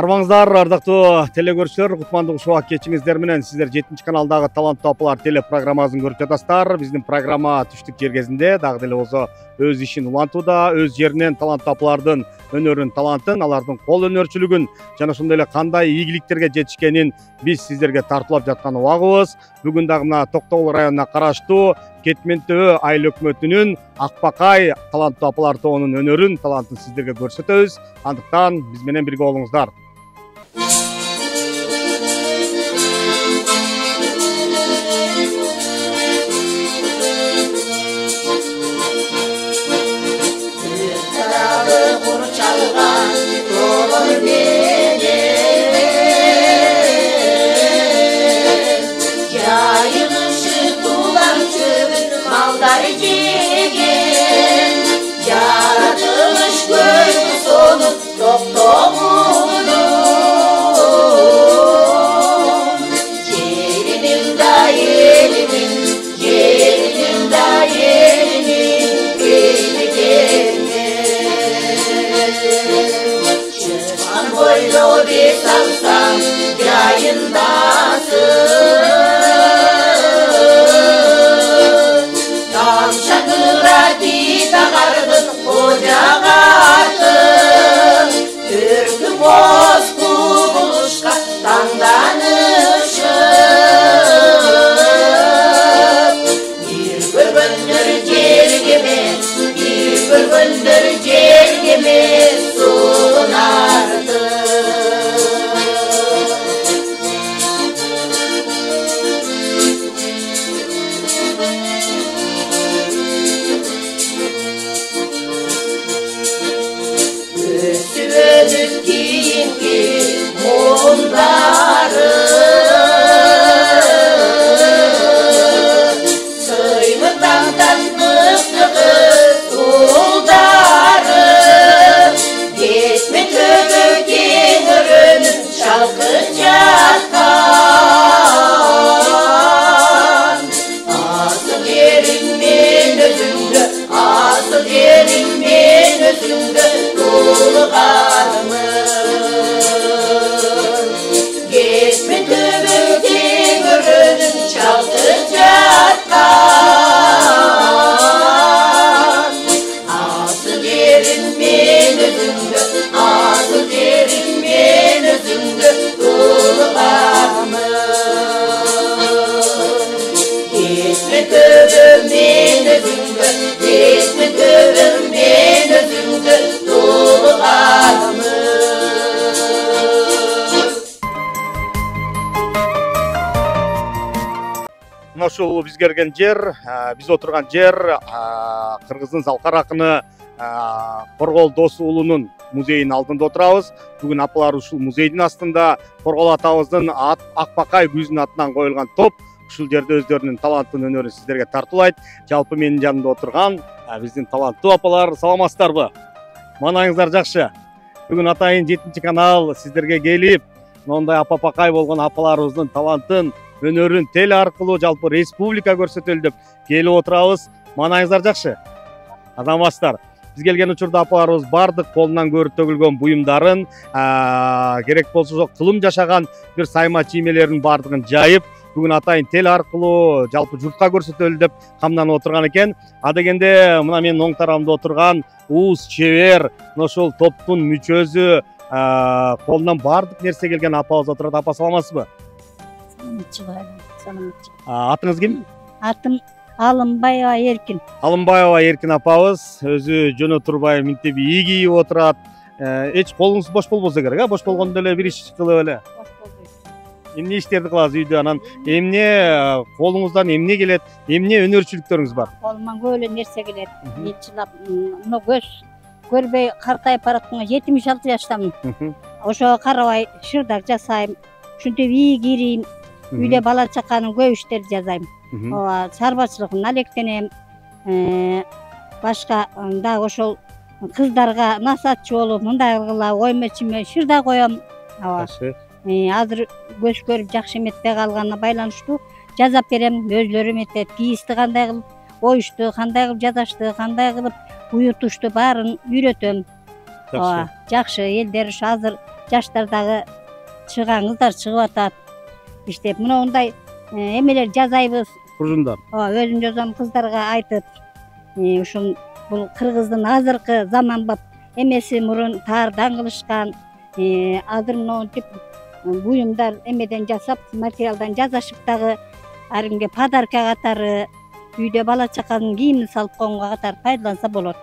Армаңыздар, ардактуу телекөрүүчүлөр, кутмандуу убак кечиңиздер менен сиздер 7 каналдагы таланттуу апалар телепрограммасын көрүп жатасыздар. Биздин программа түштүк жер кезинде дагы деле болсо өз ишин улантууда, өз жеринен таланттуу апалардын өнөрүн, талантын, алардын кол өнөрчүлүгүн жана ошондой эле кандай ийгиликтерге жетишкенин биз сиздерге тартуулап жаткан убагыбыз. Бүгүн дагы мына Токтогул районуна караштуу Кетмен-Төбө айыл өкмөтүнүн Акбакай таланттуу апалар тобунун өнөрүн, талантын сиздерге көрсөтөбүз. Андыктан биз менен бирге болуңуздар. Ушул биз келген жер, биз отурган жер Кыргыздын залкар акыны Коргол Досу уулунун музейинин алдында отурабыз. Бүгүн апалар ушул музейдин астында Коргол атабыздын Акбакай күйүзүнүн атынан коюлган топ ушул жерде өздөрүнүн талантын, өнөрүн сиздерге тартуулайт. Жалпы менин жанымда отурган биздин таланттуу апалар, саламатсыздарбы? Маанайыңыздар жакшы. Бүгүн атайын 7 канал сиздерге келип, мондай апапакай болгон апаларыбыздын талантын, өнөрүн теле аркылуу жалпы республика көрсөтөлү деп келип отурабыз. Маанайыңыздар жакшы. Азаматсыздар, биз келген учурда апаларыбыз бардык колунан көрүп төгүлгөн буюмдарын, керек болсо кылым жашаган бир сайма чиймелерин бардыгын жайып, бүгүн атайын теле аркылуу жалпы журтка көрсөтөлү деп камданып отурган экен. А дегенде мына менин оң тарабымда отурган уус чебер, ошол топтун мүчөсү, колунан бардык нерсе келген апабыз отурат. Апа, саламатсызбы? Атыңыз ким? Атым Алымбаева Эркин. Алымбаева Эркин апабыз өзү жөнө турбай минтип ий кийип отурат. Эч колуңуз бош болбосо керек, бош болгондо эле бир иш кылып эле. Эмне иштерди кыласыз үйдө? Анан эмне колуңуздан эмне келет? Эмне өнөрчүлүктөрүңүз бар? Колуман көп эле нерсе келет. Жылап, мына көз көрбөй картайып баратканга 76 жаштамын. Ошого карабай шырдак жасайм, ушинтип ий кийрейм. Үйдө бала чаканын көп иштерди жасайм. Ооба, чарбачылыгын алектенем. Башка дагы ошол кыздарга насатчы болуп, мындай кылгыла, ойме-чиме шырда коем. Ооба. Азыр көз көрүп жакшы эметпей калганына байланыштуу жазап берем, өзлөрү эметет. Кийизди кандай кылып оюшту, кандай кылып жасашты, кандай кылып уютушту баарын үйрөтөм. Ооба, жакшы элдер ушу азыр жаштар дагы чыгаңыздар, чыгып атат иштеп. Мындай эмелер жасайбыз. Ужундар. Өзүм жазам кыздарга айтып, ушул бул кыргыздын азыркы заманбап эмеси мурун таардан кылышкан, азыр монтип буюмдар эмеден жасап, материалдан жасашып дагы ар кимге подарка катары, үйдө бала чаканын кийимин салып койгонго катары пайдаланса болот.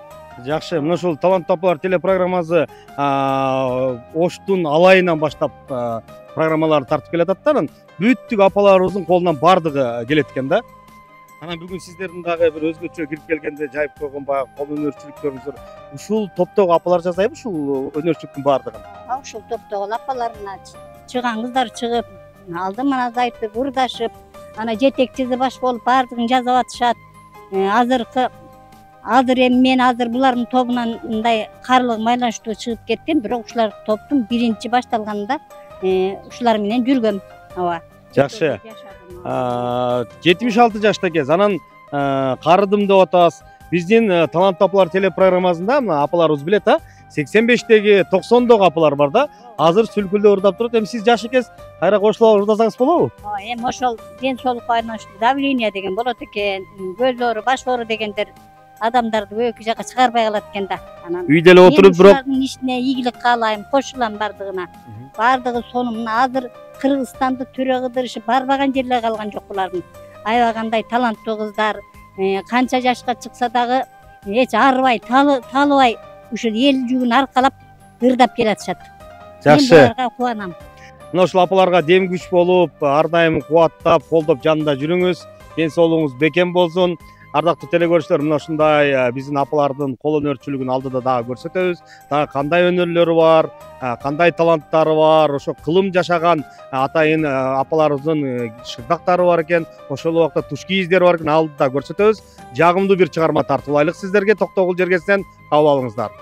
Жакшы, мына ушул таланттуу апалар телепрограммасы Оштун алайынан баштап программаларды тартып келатат да, анан бүттүк апаларыбыздын колунан бардыгы келет экен да. Анан бүгүн сиздердин дагы бир өзгөчө кирип келгенде жайып койгон баягы кол өнөрчүлүктөрүңүздөр ушул топтогу апалар жасайбы ушул өнөрчүлүктүн бардыгын? Ушул топтогу апаларына чыгаңыздар, чыгып алдыман айтып, урдашып, ана жетекчиси баш болуп бардыгын жасап атышат. Азыр эми мен булардын тобунан мындай карлык майланыштуу чыгып кеттим, бирок ушулар топтун биринчи башталганында ушулар менен жүргөм. Жакшы. 76 жашта экенсиз. Анан карыдым деп атасыз. Биздин таланттуу апалар телепрограммасында мына апаларыбыз билет, 85деги, 90догу апалар бар да. Азыр сүлкүлдө ырдап турат. Эми сиз жаш экенсиз, кайра кошулуп ырдасаңыз болобу? Эми ошол ден соолукка байланыштуу давление деген болот экен, көз оору, баш оору дегендер адамдарды өйкү жака чыгарбай калат экен да. Анан үйдө эле отуруп бирок ушулардын ишине ийгилик каалайм, кошулам бардыгына. Бардыгы сонун. Мына азыр Кыргызстанды төрө кыдырышып барбаган жерлер калган жок булардын. Аябагандай таланттуу кыздар, канча жашка чыкса дагы эч арыбай, талыбай ушул эл жүгүн аркалап ырдап келатышат. Жакшы. Мен буларга кубанам. Мына ушул апаларга дем күч болуп, ар дайым кубаттап, колдоп жанында жүрүңүз. Ден соолугуңуз бекем болсун. Ардактуу телекөрүүчүлөр, мына ушундай биздин апалардын кол өнөрчүлүгүн алдыда дагы көрсөтөбүз. Дагы кандай өнөрлөрү бар, кандай таланттары бар, ошо кылым жашаган атайын апаларыбыздын шырдактары бар экен. Ошол убакта туш кийиздери бар экен, алдыда көрсөтөбүз. Жагымдуу бир чыгарма тартуулайлык сиздерге. Токтогул Жергесинен кабыл алыңыздар.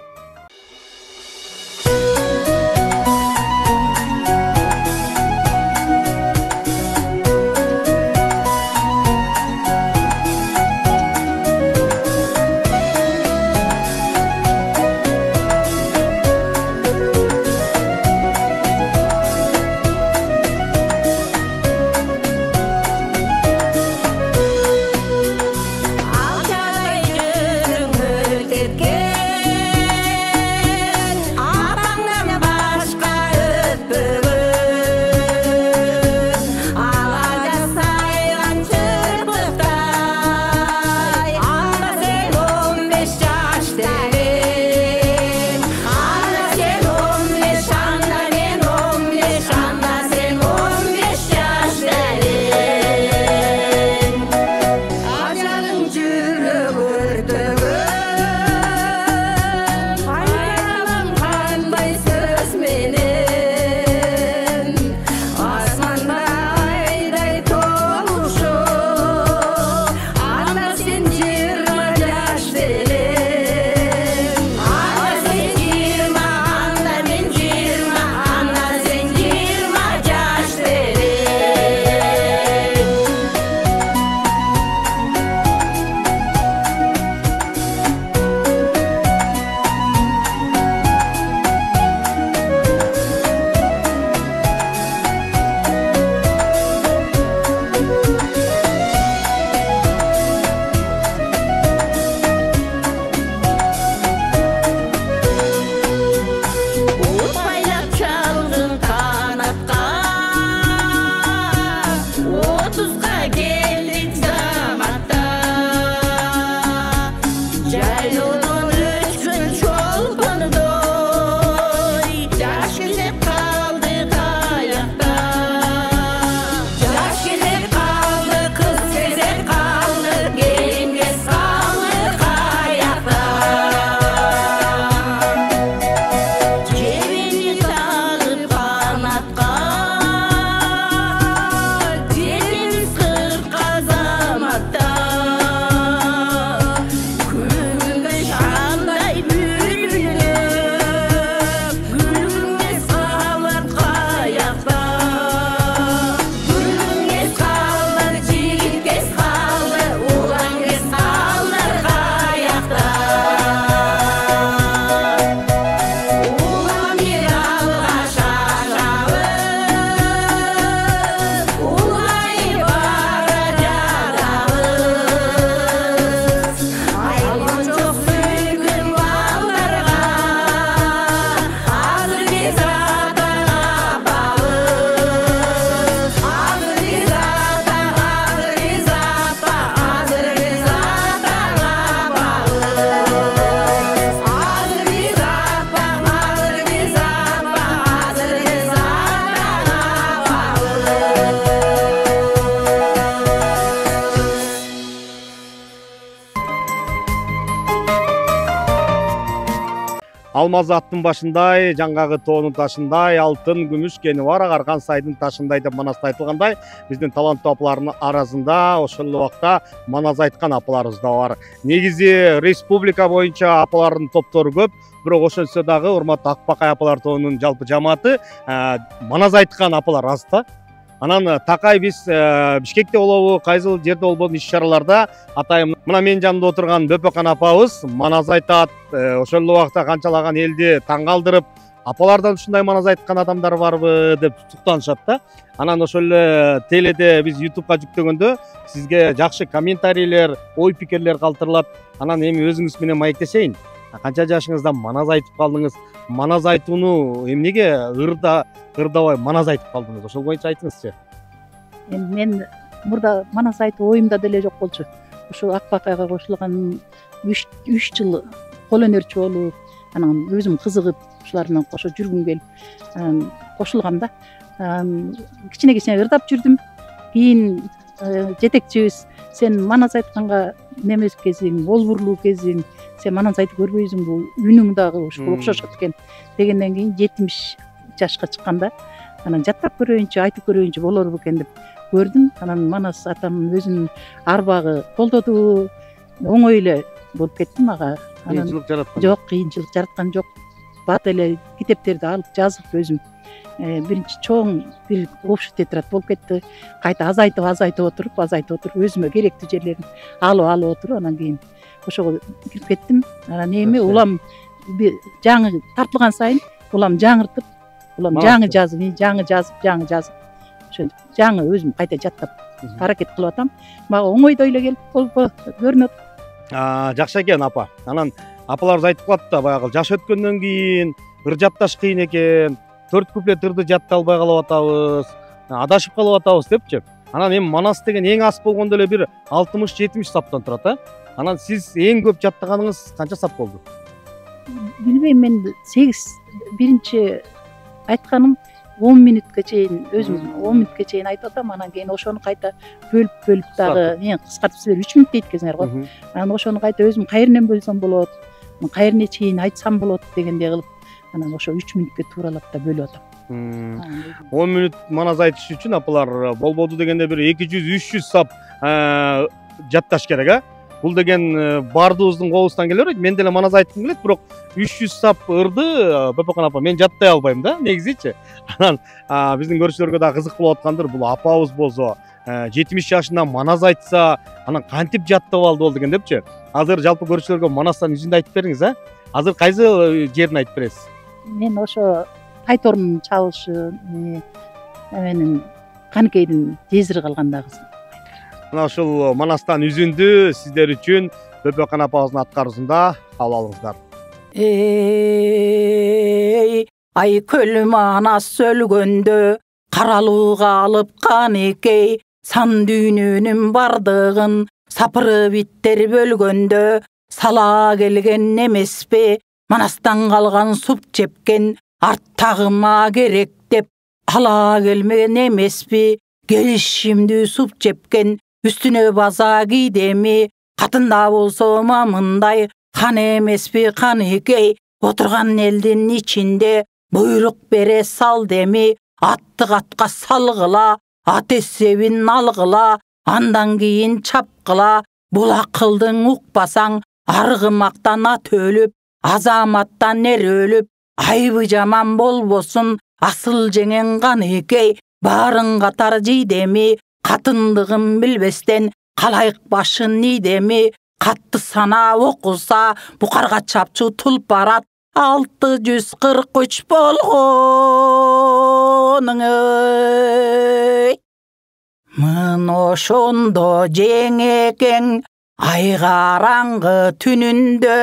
алмаз аттын башындай, жаңгагы тоонун ташындай, алтын, күмүш кени бар, агарган сайдын ташындай деп Манаста айтылгандай, биздин таланттуу апалардын арасында ошол эле убакта манас айткан апаларыбыз да бар. Негизи республика боюнча апалардын топтору көп, бирок ошентсе дагы урматтуу Акбакай апалар тобунун жалпы жамааты манас айткан апалар аз да. Анан такай биз Бишкекте болобу, кайсыл жерде болбодун иш-чараларда атайын мына менин жанымда отурган Бөпөкан апабыз манас айтат, ошол эле убакта канчалаган элди таң калтырып, апалардан ушундай манас айткан адамдар барбы деп суктанышат да. Анан ошол эле теледе биз YouTubeга жүктөгөндө сизге жакшы комментарийлер, ой пикирлер калтырылат. Анан эми өзүңүз менен маектешейин. Канча жашыңызда манас айтып калдыңыз? Манас айтууну эмнеге ырдабай манас айтып калдыңыз? Ошол боюнча айтыңызчы. Мен мурда манас айтуу оюмда деле жок болчу. Ушу Акбакайга кошулган 3 жыл кол өнөрчү болуп, анан өзүм кызыгып ушулар менен кошо жүргүм келип кошулгам да. Кичине ырдап жүрдүм. Кийин жетекчибиз сен манас айтканга немес кезиң, болбурлуу кезиң, сен манас айтып көрбөйсүңбү, үнүң дагы ушуга окшошот экен дегенден кийин 70 жашка чыкканда анан жаттап көрөйүнчү, айтып көрөйүнчү болор бекен деп көрдүм. Анан манас атам өзүнүн арбагы колдоду, оңой эле болуп кетти мага. Кыйынчылык жараткан жок, кыйынчылык жараткан жок. Бат эле китептерди алып жазып өзүм биринчи чоң бир общий тетрадь болуп кетти. Кайта азайтып отуруп өзүмө керектүү жерлерин алып отуруп анан кийин ошого кирип кеттим. Анан эми улам жаңы тартылган сайын улам жаңыртып, улам жаңы жазып, ошентип жаңы өзүм кайта жаттап аракет кылып атам. Мага оңойдой эле келип көрүнөт. Жакшы экен апа. Анан апаларыбыз айтып калат да, баягы жаш өткөндөн кийин ыр жатташ кыйын экен, 4 куплет ырды жаттай албай калып атабыз, адашып калып атабыз депчи. Анан эми манас деген эң аз болгондо эле бир 60-70 саптан турат, а? Анан сиз эң көп жаттаганыңыз канча сап болду? Билбейм, мен 8 биринчи айтканым 10 мүнөткө чейин, өзүм 10 мүнөткө чейин айтып атам. Анан кийин ошону кайта бөлүп дагы кыскартып силер 3 мүнөт дейт экенсиңер го. Анан ошону кайта өзүм кайеринен бөлсөм болот, кайерine чейин айтсам болот дегендей кылып, анан ошо 3 мүнөткө тууралап да бөлүп атам. 10 мүнөт манас айтыш үчүн апалар болбоду дегенде бир 200-300 сап жатташ керек, а? Бул деген баардыгыбыздын колубуздан келе берет. Мен деле манас айткым келет, бирок 300 сап ырды Бөпөкан апа мен жаттай албайм да, негизичи. Анан биздин көрүүчүлөргө да кызык болуп аткандыр. Бул апабыз болсо 70 жашында манас айтса, анан кантип жаттап алды бол деген депчи. Азыр жалпы көрүүчүлөргө манастан үзүндү айтып бериңиз, а? Азыр кайсы жерин айтып бересиз? Мен ошо тайторунун чабышы, менин Каныкейдин жезири калгандагысы. Мына ушул манастан үзүндү сиздер үчүн Бөпөкан апабыздын аткаруусунда кабыл алыңыздар. Ай көл манас өлгөндө каралууга алып Каныкей, сан дүйнөнүн бардыгын сапырып иттер бөлгөндө сала келген эмеспи, манастан калган суп жепкен арттагыма керек деп ала келмеген эмеспи, келишимдүү суп жепкен үстүнө база кийдеми, катында болсо мамындай хан эмеспи Каныкей, отурган элдин ичинде буйрук бере сал деми, атты катка салгыла, ат эсебин алгыла, андан кийин чапкыла, бул акылдың укпасаң аргымактан ат өлүп, азаматтан эр өлүп, айбы жаман болбосун асыл жеңен Каныкей, баарын катар жийдеми, катындыгын билбестен калайык башын ийдеми, катты сана окуса букарга чапчу тулпарат 643 болгонуң ой. Мын ошондо жеңекең ай караңгы түнүндө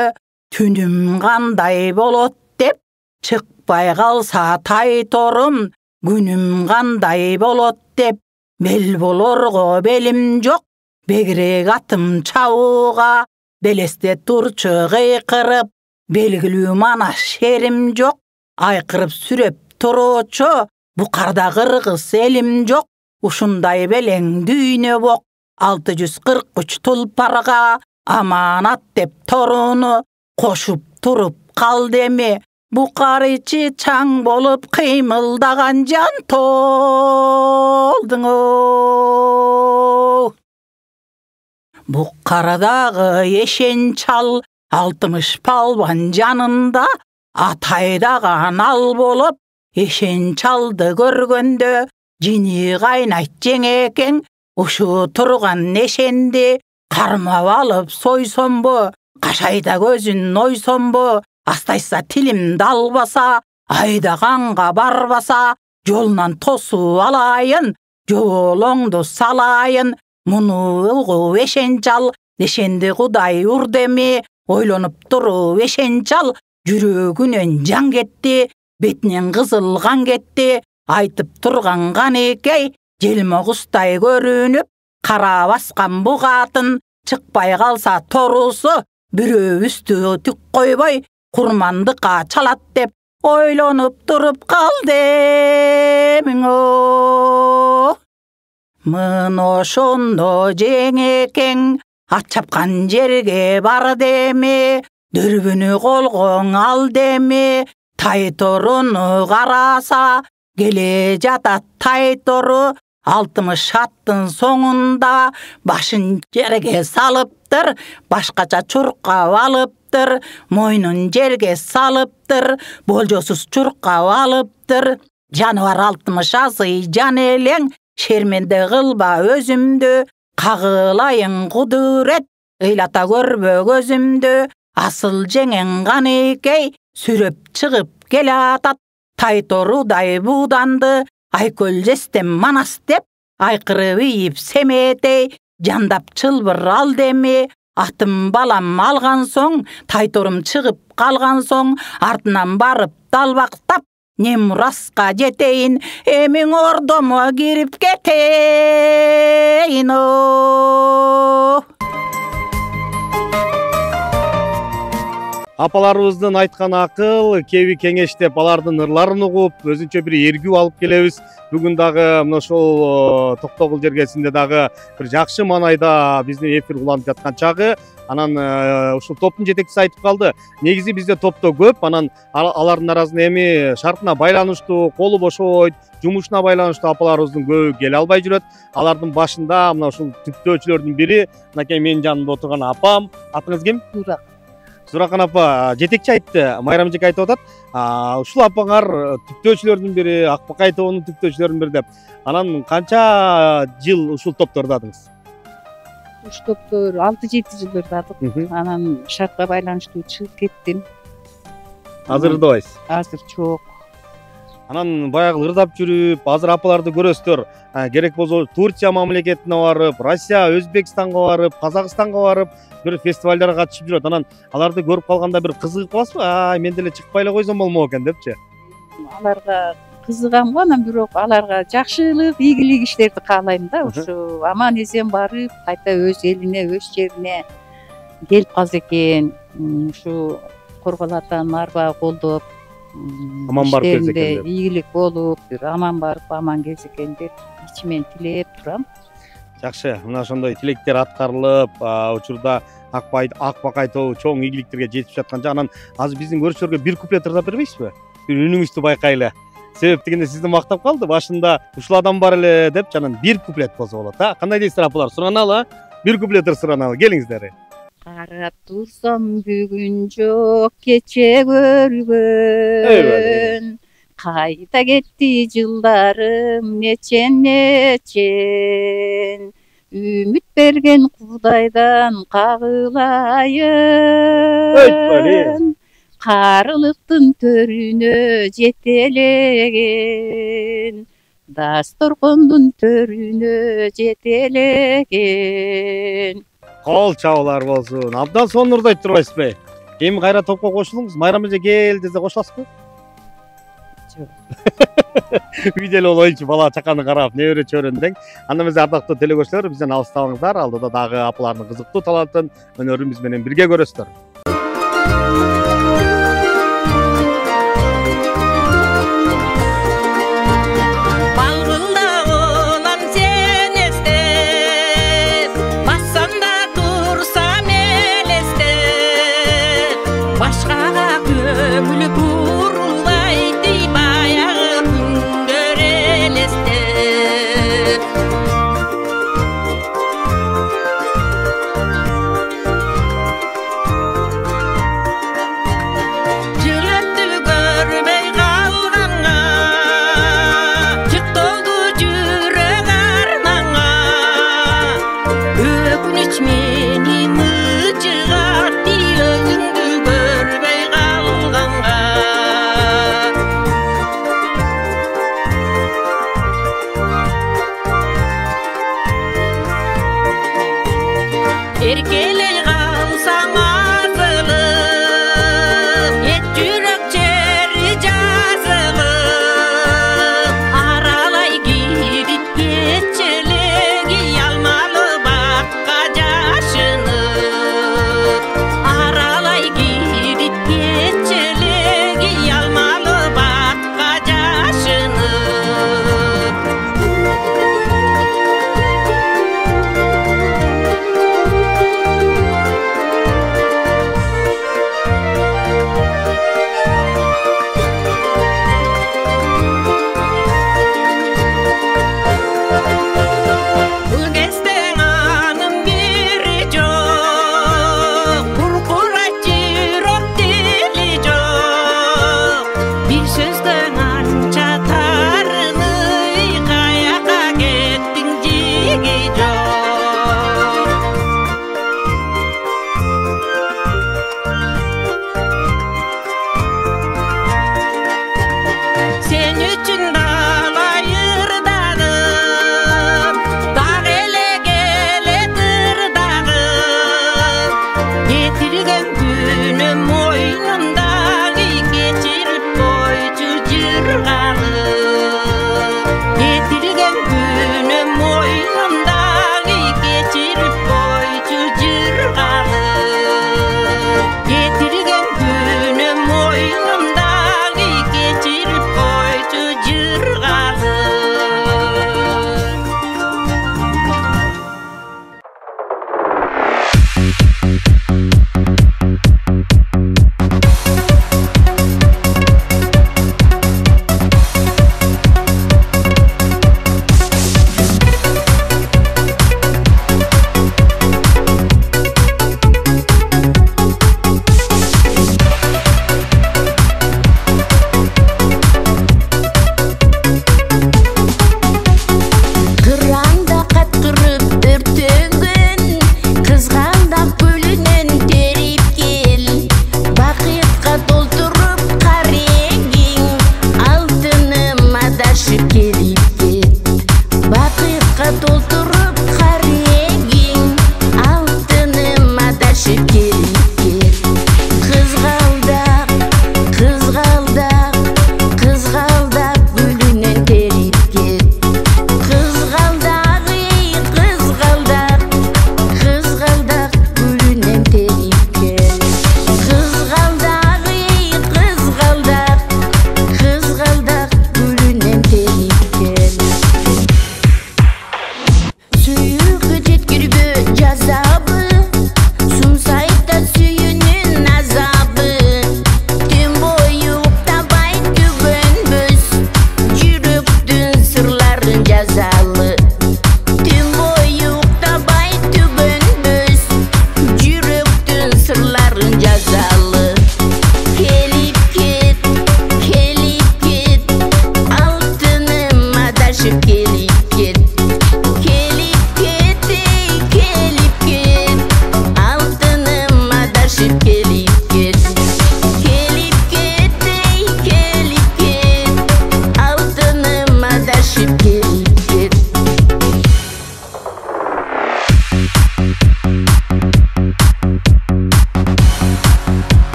түнүм кандай болот деп чыкпай калса тайторум, күнүм кандай болот деп бел болорго белим жок, бегирек атым чабууга белесте турчу кыйкырып, белгилүү манас шерим жок, айкырып сүрөп туруучу букарда кыргыз элим жок, ушундай белең дүйнө бок 643 тулпарга аманат деп торуну кошуп туруп қалды эми букар ичи чаң болуп кыймылдаган жан толдуң Буккарадагы эшен чал 60 палбан жанында атайдаган ал болуп эшен чалды көргөндө жини кайнайт жеңекең ушу турган эшенди кармап алып сойсомбу кашайда көзүн ойсомбу астайса тилимди албаса айдаганга барбаса жолунан тосуп алайын жолоңду салайын муну угуп эшенчал эшенди кудай урдеми ойлонуп туруп эшенчал жүрөгүнөн жан кетти бетинен кызыл кан кетти айтып турган канекей желмогустай көрүнүп кара баскан бугатын чыкпай калса торусу бирөөбүздү түк койбой курмандыкка чалат деп ойлонуп туруп калдым мына ошондо жеңекең ат чапкан жерге бар деме дүрбүнү колгоң ал деме тайторуну караса келе жатат тайтору 60 аттын соңунда башын жерге салыптыр башкача чуркап алыптыр мойнун жерге салыптыр болжосуз чуркап алыптыр жаныбар 60 азый жан элең шерменде кылба өзүмдү кагылайын кудурет ыйлата көрбө көзүмдү асыл жеңең канекей сүрөп чыгып келатат тайторудай бууданды айкөл жестем манас деп айкырып ийип семетей жандап чылбыр ал деме атым балам алган соң тайторум чыгып калган соң артынан барып далбактап немураска жетейин эмиң ордомо кирип кетейин Апаларыбыздын айткан акыл, кеби кеңеш деп алардын ырларын угуп, өзүнчө бир эргүү алып келебиз. Бүгүн дагы мына ошол Токтогул жергесинде дагы бир жакшы маанайда биздин эфир уланып жаткан чагы. Анан ушул топтун жетекчиси айтып калды. Негизи бизде топто көп, анан алардын арасында эми шартына байланыштуу, колу бошойт, жумушуна байланыштуу апаларыбыздын көбү келе албай жүрөт. Алардын башында мына ушул түптөөчүлөрдүн бири, мынакей менин жанымда отурган апам. Атыңыз ким? Суракан апа, жетекчи айтты, Майрам эжеке айтып атат. Ушул апаңар түптөөчүлөрдүн бири, Акбакай тобунун түптөөчүлөрдүн бири деп. Анан канча жыл ушул топто ырдадыңыз? Ушул топто 6-7 жыл ырдадык. Анан шартка байланыштуу чыгып кеттим. Азыр ырдабайсыз? Азыр жок. Анан баягы ырдап жүрүп, азыр апаларды көрөсүздөр. Керек болсо Турция мамлекетине барып, Россия, Өзбекстанга барып, Казакстанга барып, бир фестивалдарга катышып жүрөт. Анан аларды көрүп калганда бир кызыгып каласызбы? Мен деле чыкпай эле койсом болмок экен депчи. Аларга кызыгам го, анан бирок аларга жакшылык, ийгилик иштерди каалайм да. Ушу аман эсен барып, кайта өз элине, өз жерине келип калса экен. Ушу корголардан арба колдоп, аман барып келсе экен деп. Ийгилик болуп, бир аман барып, аман келсе экен деп ичимен тилеп турам. Жакшы, мына ошондой тилектер аткарылып, учурда Акбакай тобу чоң ийгиликтерге жетип жаткан жа. Анан азыр биздин көрүүчүлөргө бир куплет ырдап бербейсизби? Бир үнүңүздү байкайлы. Себеп дегенде сизди мактап калды, башында ушул адам бар эле деп, анан бир куплет болсо болот, Кандай дейсиздер апалар? Сураналы, бир куплет сураналы, келиңиздер. Карап турсам бүгүн жок, кече көргөн. Кайда кетти жылдарым нечен. Үмүт берген Кудайдан кагылайын. Карылыктын төрүнө жетелеген. Дасторкондун төрүнө жетелеген. Кол чабуулар болсун. Абдан сонун ырдайт турбайсызбы? Эми кайра топко кошулуңуз. Майрам эже кел десе кошуласызбы? Видели ол ойынчу бала чаканы карап, небере чөөрөнү дең. Анда эмес ардактуу телекөрүүчүлөр, бизден алыстабаңыздар. Алдыда дагы апалардын кызыктуу талантын өнөрүн биз менен бирге көрөсүздөр. Башкага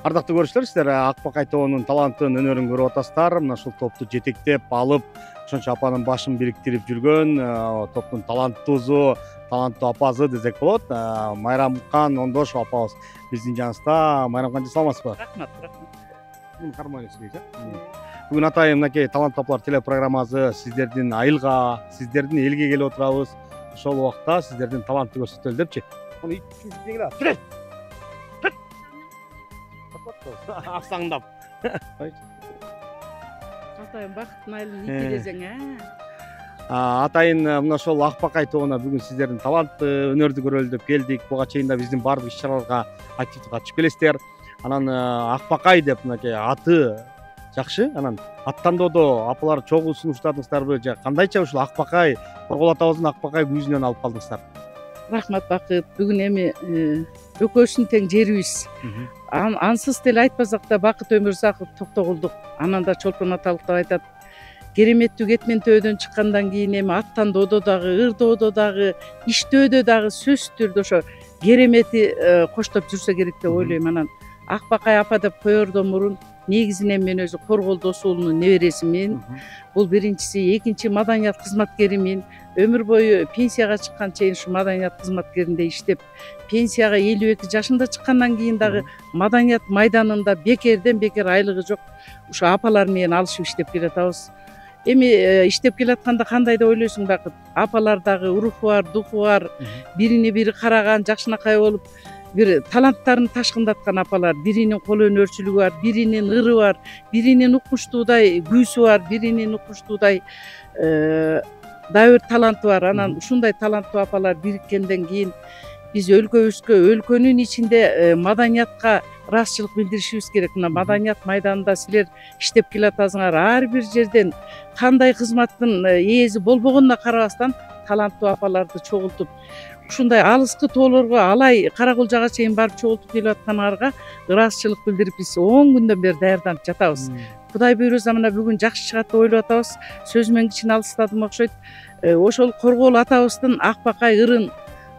Ардактуу көрүүчүлөр, сиздер Акбакай тобунун талантын, өнөрүн көрүп атасыздар. Мына ушул топту жетектеп алып, ошончо апанын башын бириктирип жүргөн топтун таланттуусу, таланттуу апасы десек болот. Майрамкан Ондошов апабыз биздин жаныбызда. Майрамкан, саламатсызбы? Рахмат. Бүгүн атайын мынакей таланттуу апалар телепрограммасы сиздердин айылга, сиздердин элге келип отурабыз. Ошол убакта сиздердин талантты көрсөтөлү депчи. Аксаңдап. Атайын бакыттын айылын ителесең, Атайын мына ошол Акбакай тобуна бүгүн сиздердин талантты, өнөрдү көрөлү деп келдик. Буга чейин да биздин баардык иш-чараларга активдүү катышып келесиздер. Анан Акбакай деп мынакей аты жакшы. Анан аттандоодо апалар чогуу сунуштадыңыздарбы же кандайча ушул Акбакай, Коргол атабыздын Акбакай күүсүнөн алып калдыңыздар? Рахмат Бакыт. Бүгүн эми экөөбүздүн тең жерибиз. Ансыз деле айтпасак да Бакыт Өмүрзаков токтогулдук. Анан да Чолпон аталык деп айтат. Кереметтүү кетментөөдөн чыккандан кийин эми аттандоодо дагы, ырдоодо дагы, иштөөдө дагы сөзсүз түрдө ошо керемети коштоп жүрсө керек деп ойлойм. Анан Акбакай апа деп коердон мурун негизинен мен өзү Коргол Досу уулунун небересимин. Бул биринчиси, экинчи маданият кызматкеримин. Өмүр бою пенсияга чыккан чейин ушу маданият кызматкеринде иштеп, пенсияга 52 жашында чыккандан кийин дагы маданият майданында бекерден бекер айлыгы жок ушу апалар менен алышып иштеп келатабыз. Эми иштеп келатканда кандай деп ойлойсуң Бакыт? Апалар дагы руху бар, духу бар, бирине бири караган, жакшынакай болуп, бир таланттарын ташкындаткан апалар, биринин кол өнөрчүлүгү бар, биринин ыры бар, биринин укмуштуудай күүсү бар, биринин укмуштуудай дайыр таланты бар. Анан ушундай таланттуу апалар бириккенден кийин биз өлкөбүзгө, өлкөнүн ичинде маданиятка ыраазычылык билдиришибиз керек. Мына маданият майданында силер иштеп келатасыңар. Ар бир жерден кандай кызматтын ээси болбогонуна карабастан таланттуу апаларды чогултуп, ушундай алыскы тоолорго, алай Каракулжага чейин барып чогултуп келип аткандарга ыраазычылык билдирип биз 10 күндөн бери даярданып жатабыз. Кудай буйруса мына бүгүн жакшы чыгат деп ойлоп атабыз. Сөзүмөн кичине алыстадым окшойт. Ошол Коргол атабыздын Акбакай ырын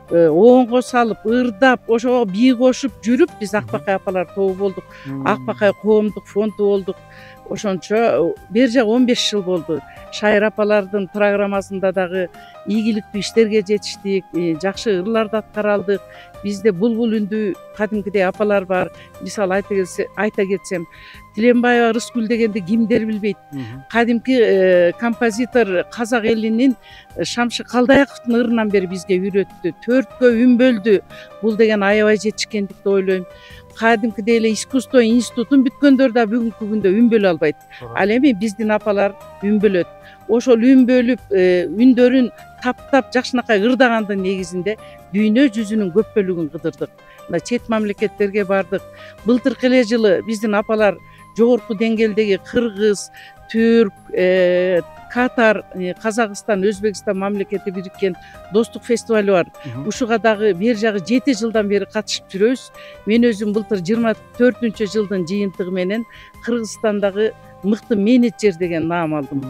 оонго салып, ырдап, ошого бий кошуп жүрүп, биз Акбакай апалар тобу болдук. Акбакай коомдук фонду болдук. Ошончо бери жагы 15 жыл болду. Шайыр апалардын программасында дагы ийгиликтүү иштерге жетиштик, жакшы ырларды аткара алдык. Бизде булбул үндүү кадимкидей апалар бар. Мисалы айта кетсем, Тиленбаева Рыскүл дегенди кимдер билбейт. Кадимки композитор казак элинин Шамшы Калдаяковдун ырынан бери бизге үйрөттү. 4кө үн бөлдү. Бул деген аябай жетишкендик деп ойлойм. Кадимкидей эле искусство институтун бүткөндөр да бүгүнкү күндө үн бөлө албайт. Ал эми биздин апалар үн бөлөт. Ошол үн бөлүп, үндөрүн таптап жакшынакай ырдагандын негизинде дүйнө жүзүнүн көп бөлүгүн кыдырдык. Мына чет мамлекеттерге бардык. Былтыркы эле жылы биздин апалар жогорку деңгээлдеги кыргыз, түрк, Катар, Казакстан, Өзбекстан мамлекети бириккен достук фестиваль бар. Ушуга дагы бери жагы 7 жылдан бери катышып жүрөбүз. Мен өзүм былтыр 24 жылдын жыйынтыгы менен Кыргызстандагы мыкты менеджер деген наам алдым.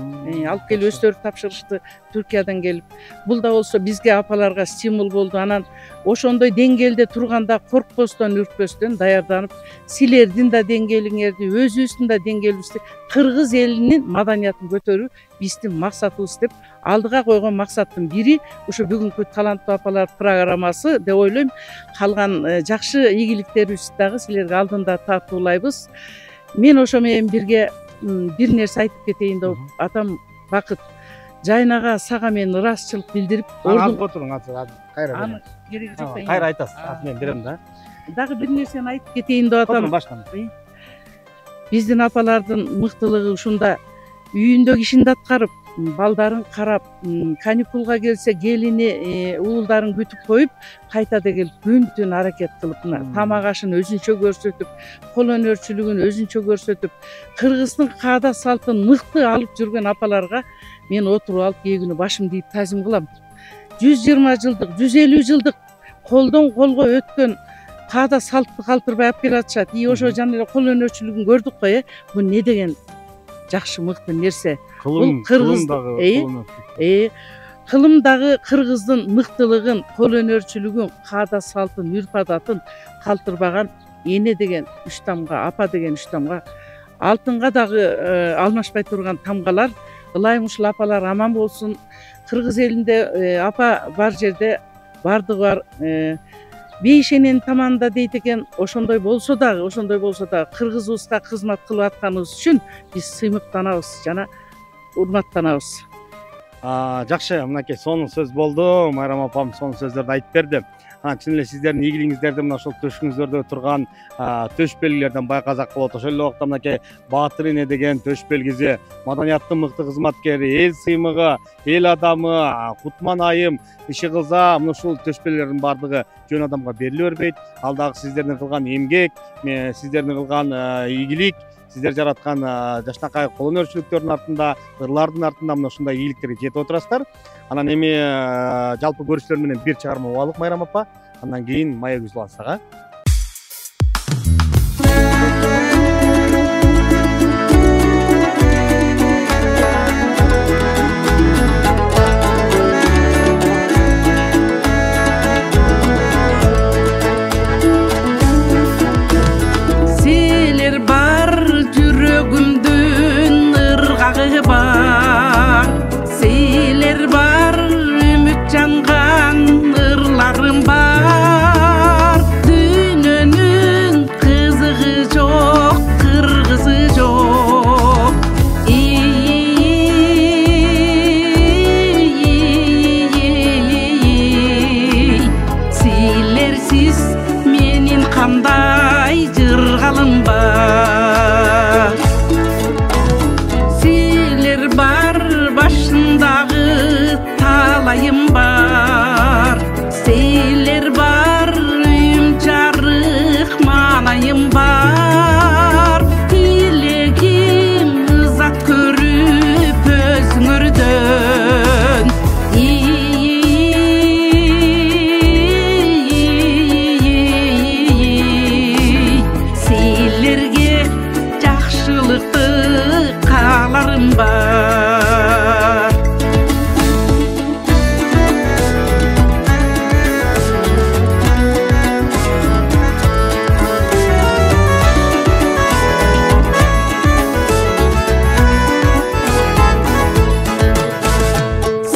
Алып келип өздөрү тапшырышты Түркиядан келип. Бул да болсо бизге апаларга стимул болду. Анан ошондой деңгээлде турганда коркпостон, үркпөстөн даярданып, силердин да деңгээлиңерди, өзүбүздүн да деңгээлибизди, кыргыз элинин маданиятын көтөрүү биздин максатыбыз деп алдыга койгон максаттын бири ушу бүгүнкү таланттуу апалар программасы деп ойлойм. Калган жакшы ийгиликтерибизди дагы силерге алдында тартуулайбыз. Мен ошо менен бирге бир нерсе айтып кетейин деп атам Бакыт. Жайнага сага мен ыраазычылык билдирип, кайра кереги жок. кайра айтасыз. Мен берем да. Дагы бир нерсени айтып кетейин деп атам. Биздин апалардын мыктылыгы ушунда үйүндө ишин аткарып, балдарын карап, каникулга келсе келини, уулдарын күтүп коюп, кайтада келип күн түн аракет кылып, тамак ашын өзүнчө көрсөтүп, кол өнөрчүлүгүн өзүнчө көрсөтүп, кыргыздын каада салтын мыкты алып жүргөн апаларга мен отуруп алып кээ күнү башымды ийип тазим кылам. 120 жылдык, 150 жылдык колдон колго өткөн каада салтты калтырбай алып келатышат. Ошо жана эле кол өнөрчүлүгүн көрдүк го, бул не деген жакшы мыкты нерсе. Бул кылымдагы кыргыздын мыктылыгын, кол өнөрчүлүгүн, каада салтын, үрп адатын калтырбаган эне деген 3 тамга, апа деген 3 тамга, алтынга дагы алмашпай турган тамгалар. Ылайым ушул апалар аман болсун. Кыргыз элинде апа бар жерде бардыгы бар. Бейшенен таманда дейт экен, ошондой болсо дагы кыргызыбызга кызмат кылып атканыбыз үчүн биз сыймыктанабыз жана урматтанабыз. Жакшы, мынакей сонун сөз болду. Майрам апам сонун сөздөрдү айтып берди. Чын эле сиздердин ийгилигиңиздерди мына ошол төшүңүздөрдө турган төш белгилерден байкасак болот. Ошол эле убакта мынакей Баатыр эне деген төш белгиси, маданияттын мыкты кызматкери, эл сыймыгы, эл адамы, Кутман айым, иши кылса, мына ушул төш белгилердин баардыгы жөн адамга бериле бербейт. Ал дагы сиздердин кылган эмгек, сиздердин кылган ийгилик, сиздер жараткан жакшынакай кол өнөрчүлүктөрдүн артында, ырлардын артында мына ушундай ийгиликтерге жетип отурасыздар. Анан эми жалпы көрүүчүлөр менен бир чыгарма угайлык Майрам апа. Андан кийин маек үзүп Силер бар жүрөгүмдүн ыргагы бар, силер бар үмүт жанган ырларым бар. Дүйнөнүн кызыгы жок, кыргызы жок. Силерсиз менин кандай жыргалым бар. Силер бар башындагы талайым бар. Силер бар үйүм жарык маанайым бар. Тилегим ызат көрүп өзүңөрдөн. Силерге жакшылыкты кааларым бар.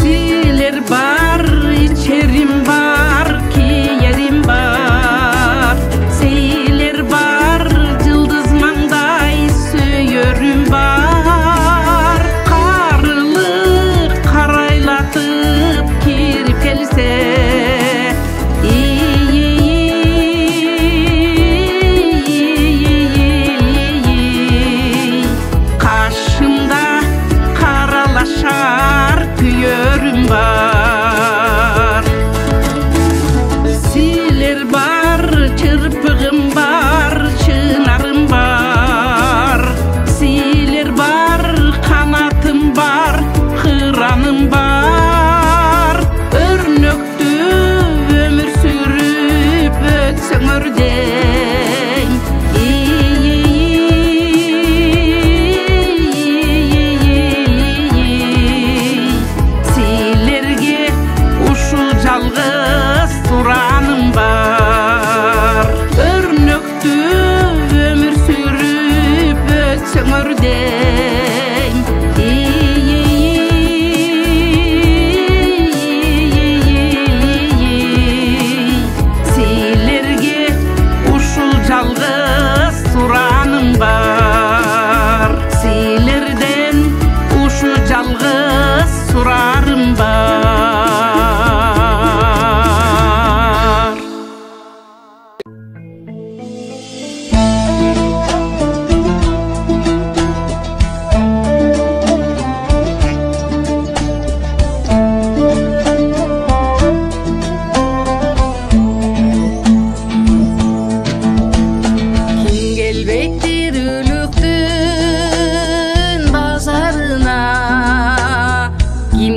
Силер бар, ичерим бар, киерим бар. Силер бар, жылдыз маңдай сүйөрүм бар. Карылык карайлатып кирип келсе, кашымда каралашар күйөрүм бар. Силер бар, чырпыгым бар, чынарым бар. Силер бар, канатым бар, кыраным бар. Өрнөктүү өмүр сүрүп өтсөңөр дейм. Силерге ушул жалгыз сураным бар. Өрнөктүү өмүр сүрүп өтсөңөр дейм. Силерге ушул жалгыз сураным бар. Силерден ушу жалгыз сурарым бар. Ким келбейт үлүктүн базарына, ким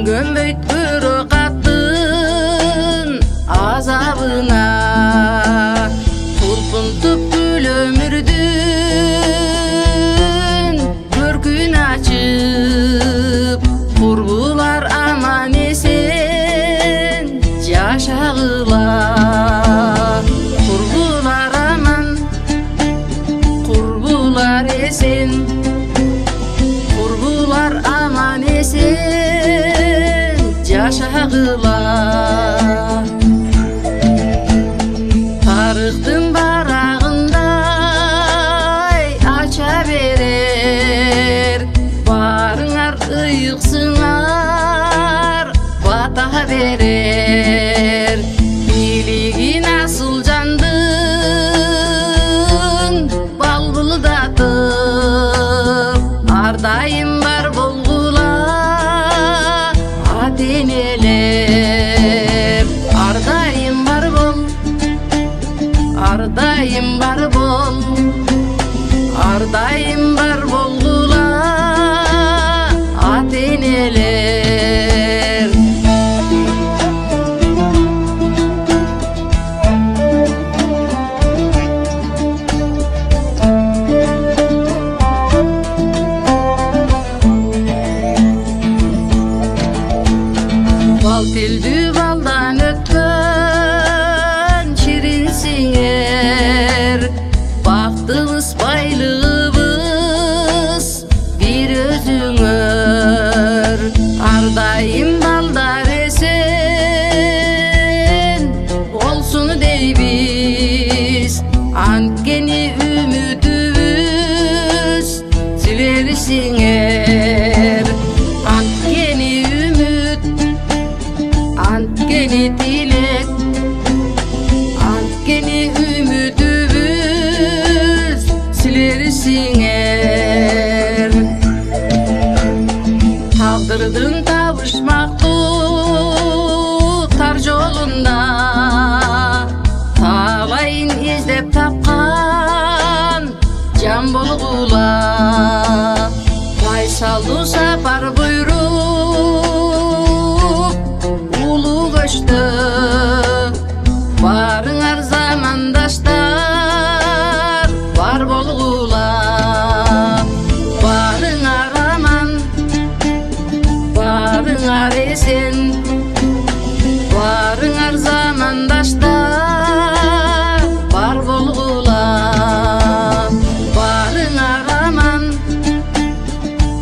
артыла. Тарыктын барагындай ача берер, барыңар ыйыксыңар бата берер. Бийлигин асыл жандын балбылдатып, ар дайым бар болгула ата-энелер. Ар дайым бар бол, ар дайым бар бол, ар дайым бар болгула ата-энелер. Бал тилдүү балдан өткөн ширинсиңер, бактыбыз байлыгыбыз бир өзүңөр. Ар дайым балдар эсен болсун дейбиз, анткени үмүтүбүз силерсиңер. Анткени үмүт, анткени тилек, анткени үмүтүбүз силерсиңер. Тагдырдын табышмактуу тар жолунда талайын издеп тапкан жан болгула. Байсалдуу сапар буйруп улуу көчтө, барыңар замандаштар бар болгула. Барыңар аман, барыңар эсен, барыңар замандаштар бар болгула. Барыңар аман,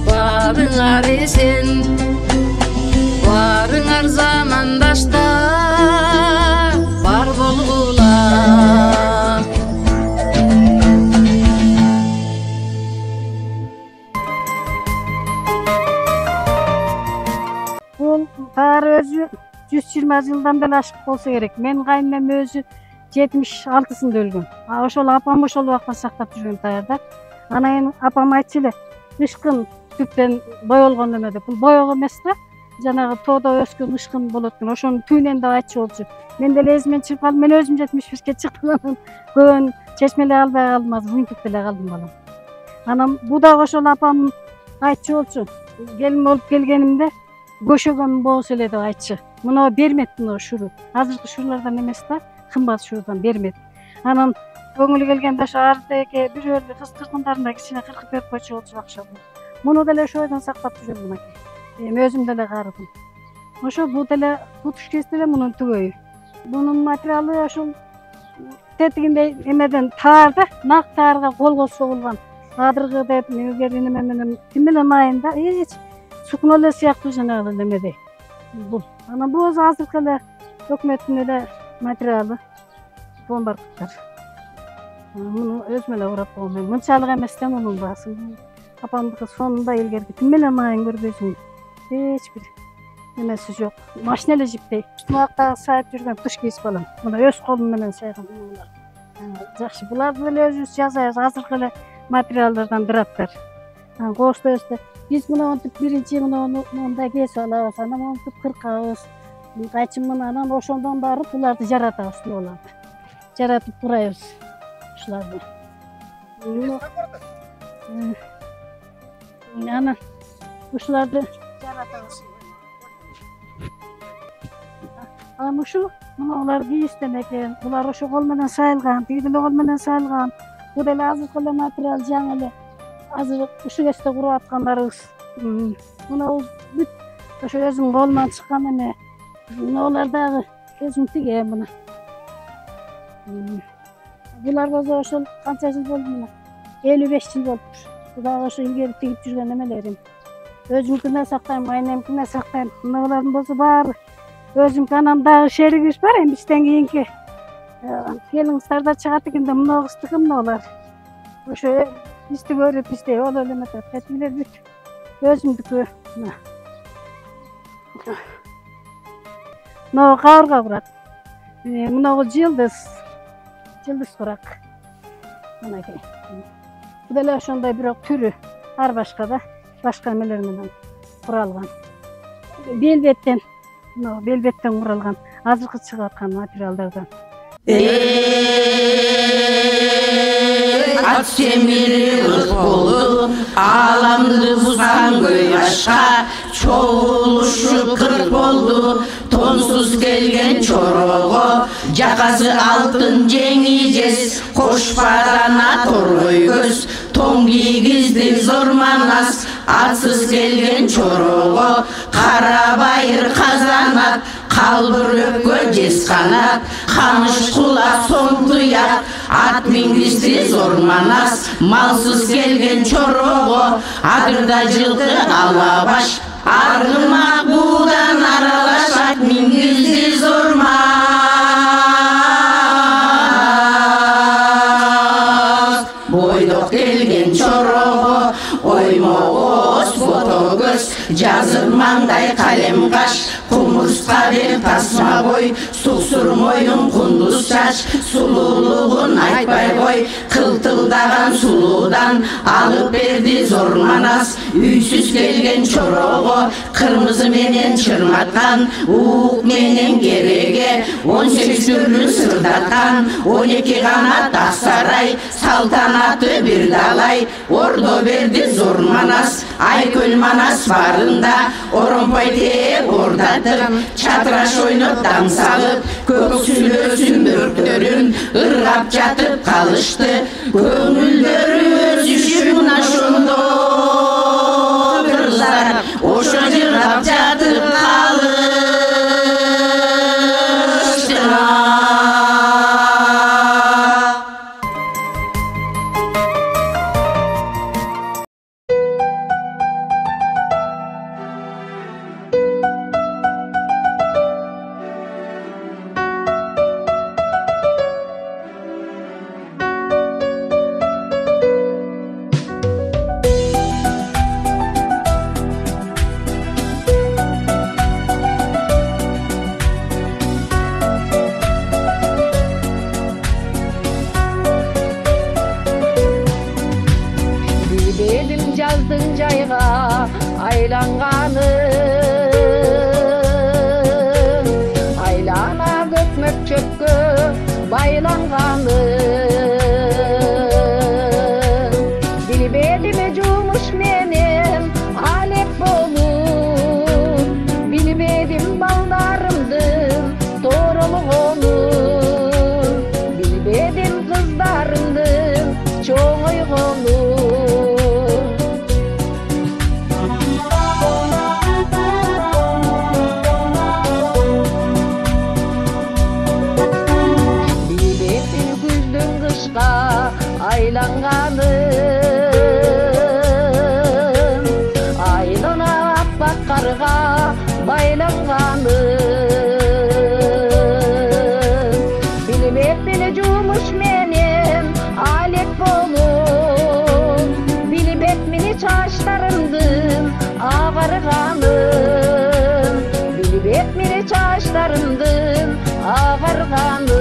барыңар эсен, барыңар замандаштар бар болгула. Бул таар өзү 120 жылдан бери ашык болсо керек. Менин кайненем өзү 76-сында өлгөн. Ошол апам ошол убакта сактап жүргөн таярда. Анан кийин апам айтчу эле, ышкын түптен боелгон эме деп. Бул боёк эмес да, жанагы тоодо өскөн ышкын болот экен. Ошонун түбүнөн да айтчу болчу. Мен деле эзимден чыгып калдым. Мен өзүм 71-ке чыктым. Анан көбүн чечмелей албай калдым, азыр уйнтуп эле калдым балам. Анан бу дагы ошол апам айтчу болчу. Келин болуп келгенимде көшөгөн болсо эле деп айтчу. Мына бермет, мына шуру. Азыркы шурулардан эмес да, кымбат шурудан бермет. Анан көңүлү келгенде ошо ардеке бирөөлүү кыз кыргындарына кичине кыркып берип койчу болчу акча. Муну деле ошо бойдон сактап жүрөм мынакей. Эми өзүм деле карыдым. Ошо бул деле бут ишкеси деле мунун түгөйү. Бунун материалы ошол тетигиндей эмеден таарда, нак таарга колго согулган. Адыргы деп мегерин эме менен ким менен айында эч сукно эле сыяктуу жанагы эмедей. Бул. Анан бул өзү азыркы эле өкмөттүн эле материалы. Бомбардыктар. Муну өзүм эле урап койгом. Мынчалык эмес да мунун баасы. Апамдыкы сонунда илгерки ким менен айын көрбөйсүң. Эч бир эмеси жок. Машина эле жиппей. Муактагы сайып жүргөн кыш кийиз балам. Мына өз колум менен сайган булар. Жакшы. Буларды деле өзүбүз жасайбыз. Азыркы эле материалдардан дыраттар. Коштойбузда биз мына монтип биринчи мындай кесип алабыз, анан монтип кыркабыз. Кайчын мына анан ошондон барып буларды жаратабыз, буларды. Жаратып курайбыз ушуларды. Анан ушуларды жаратабыз. Анан ушул мыналар кийизден экен. Булар ошо кол менен сайылган, тиги деле кол менен сайылган. Бул деле азыркы эле материал, жаңы эле. Азыр ушу кезде куруп аткандарыбыз. Мына бүт ошо өзүм колуман чыккан эме. Мыналар дагы өзүм тигем мына. Булар болсо ошол канча жыл болду мына? 55 жыл болуптур. Бул дагы ошо илгери тигип жүргөн эмелерим. Өзүмкүнө сактайм, айнемкине сактайм. Мыналардын болсо баары Özüm kanamdagы şerigиш бар, эми бизден кийинки келиңиздерде чыгат экен да мына кыздыкы мыналар. Ошо бизди көрүп бизде ол эле метат. Кетилер бүт. Өзүмдүкү. Мына кабырга курат. Мынагы жылдыз курак. Мынакей. Bu da ошондой бирок түрү ар башка да, башка эмелер менен куралган. Белбеттен куралган, азыркы чыгып аткан материалдардан. Ат семири ырк болуп, аламды бузган көй ашка, чогулушуп кырк болду, тонсуз келген чорого, жакасы алтын жеңи жез, кошпадана торгой көз, тоң кийгизди зор манас, атсыз келген чорого, кара байыр казанат, калбыр өпкө жез канат, камыш кулак соң туят, ат мингизди зор манас, малсыз келген чорого, адырда жылкы алабаш, аргымак буудан аралаш, ат мингизди зор мас. Бойдок келген чорого, оймогоз фото көз, жазыр маңдай калем каш, кумурска бер тасма бой, суксур мойун кундуз чач, сулуулугун айтпай кой, кылтылдаган сулуудан алып берди зор манас, үйсүз келген чорого, кырмызы менен чырматкан, уук менен кереге, 18 түрлүү сырдаткан, 12 канат ак сарай, салтанаты бир далай, ордо берди зор манас, айкөл манас барында, оромпой тээп ордатып, чатыраш ойноп таң салып, көк сүлөөсүн бөрктөрүн ыргап жатып калышты, көңүлдөрү өзүшүп ошондо кыргыздар ошо жыргап жатып калышты. Жаздың жайға айланғаным, айлана көкмөк чөпкө байланғаным, билбедиме жумуш менен алек болуп, билбедим балдарымдын торолгонун, билбедим кыздарымдын чоңойгонун. Айланғаным, айлана аппак карга байланғаным, билбеп эле жумуш менен алек болуп, билбеп мени чачтарымдын агарганын, билбеп мени чачтарымдын агарганын.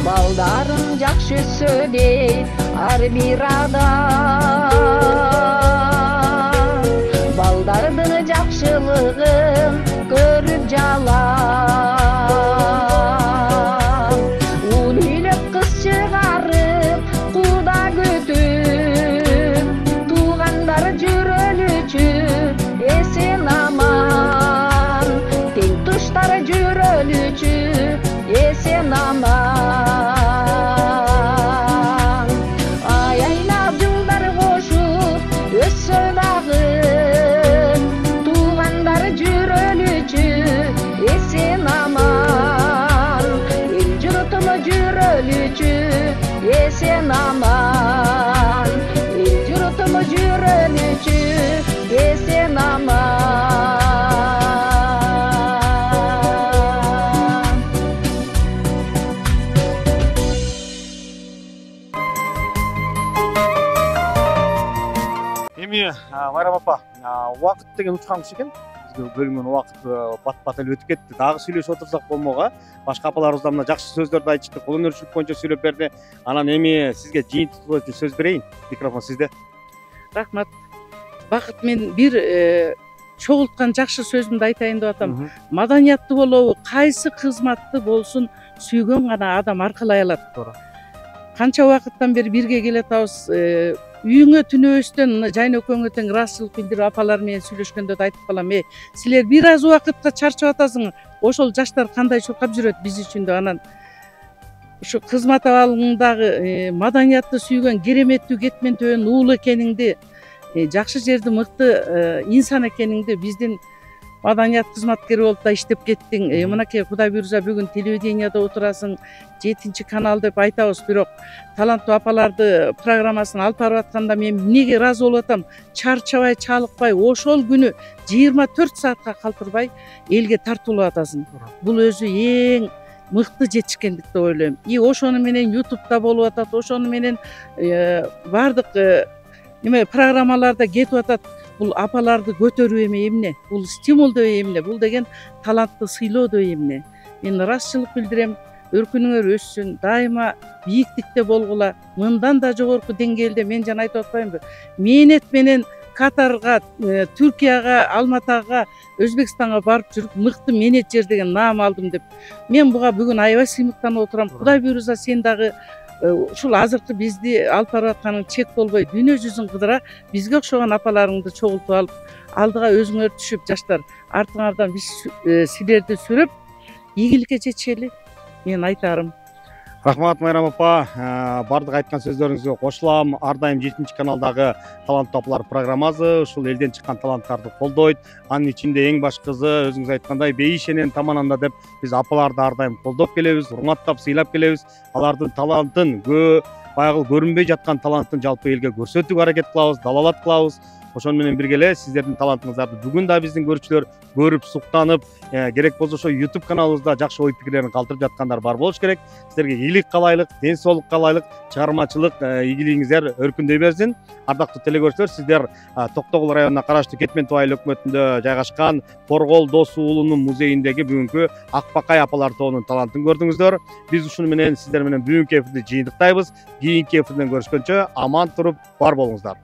Балдарым жакшы сөйлейт ар бир адам, балдардын жакшылыгын көрүп жалам, ул үйлөп кыз чыгарып куда күтүп, туугандар жүрөлүчү эсен аман, тең туштары жүрөлүчү эсен аман. Аяйлап жылдар кошуп өссө дагы, туугандар жүрө Эми Майрам апа, убакыт деген учкан куш экен. Бизге бөлүнгөн убакыт бат-бат эле өтүп кетти. Дагы сүйлөшүп отурсак болмок, башка апаларыбыз да мына жакшы сөздөрдү айтышты, кол өнөрчүлүк боюнча сүйлөп берди. Анан эми сизге жыйынтыктоо үчүн сөз берейин. Микрофон сизде. Рахмат. Бакыт, мен бир чогулткан жакшы сөзүмдү айтайын деп атам. Маданияттуу болобу, кайсы кызматты болсун сүйгөн гана адам аркылай алат. Туура. Канча убакыттан бери бирге келатабыз. Үйүңө түнөбөстөн жайнекөңө тең ыраазычылык билдирип апалар менен сүйлөшкөндө да айтып калам. Силер бир аз убакытка чарчап атасыңар. Ошол жаштар кандай чуркап жүрөт биз үчүн деп. Анан ушу кызмат абалыңдагы маданиятты сүйгөн, кереметтүү кетмен төбөнүн уулу экениңди, жакшы жерде мыкты инсан экениңди, биздин маданият кызматкери болуп да иштеп кеттиң. Мынакей Кудай буйрса бүгүн телевиденияда отурасың, 7 канал деп айтабыз, бирок таланттуу апаларды программасын алып барып атканда мен эмнеге ыраазы болуп атам? Чарчабай, чалыкпай, ошол күнү 24 саатка калтырбай элге тартуулап атасың. Бул өзү эң мыкты жетишкендик деп ойлойм. Ошону менен YouTube'да болуп атат, ошону менен бардык программаларда кетип атат. Бул апаларды көтөрүү эмне? Бул стимулдоо эмне? Бул деген талантты сыйлоодо эмне? Мен ыраазычылык билдирем. Өркүнүңөр өссүн, дайыма бийиктикте болгула, мындан да жогорку деңгээлде. Мен жана айтып атпаймынбы? Мээнет менен Катарга, Түркияга, Алматага, Өзбекстанга барып жүрүп, мыкты менеджер деген наам алдым деп. Мен буга бүгүн аябай сыймыктанып отурам. Кудай буйрса сен дагы ушул азыркы бизди алып барып атканың чек болбой, дүйнө жүзүн кыдыра, бизге окшогон апаларыңды чогултуп алып, алдыга өзүңөр түшүп, жаштар, артыңардан биз силерди сүрөп, ийгиликке жетишели. Мен айтарым. Рахмат Майрам апа, бардык айткан сөздөрүңүзгө кошулам. Ар дайым 7 каналдагы таланттуу апалар программасы ушул элден чыккан таланттарды колдойт. Анын ичинде эң башкысы өзүңүз айткандай бейишенен тамананда деп биз апаларды ар дайым колдоп келебиз, урматтап, сыйлап келебиз. Алардын талантын, баягы көрүнбөй жаткан талантын жалпы элге көрсөтүүгө аракет кылабыз, далалат кылабыз. Ошону менен бирге эле сиздердин талантыңыздарды бүгүн да биздин көрүүчүлөр көрүп, суктанып, керек болсо ошо YouTube каналыбызда жакшы ой пикирлерин калтырып жаткандар бар болуш керек. Сиздерге ийгилик каалайлык, ден соолук каалайлык, чыгармачылык ийгилигиңиздер өркүндөй берсин. Ардактуу телекөрүүчүлөр, сиздер Токтогул районуна караштуу Кетментүү айыл өкмөтүндө жайгашкан Коргол Досу уулунун музейиндеги бүгүнкү Акбакай апалар тобунун талантын көрдүңүздөр. Биз ушуну менен сиздер менен бүгүнкү эфирди жыйынтыктайбыз. Кийинки эфирден көрүшкөнчө аман туруп бар болуңуздар.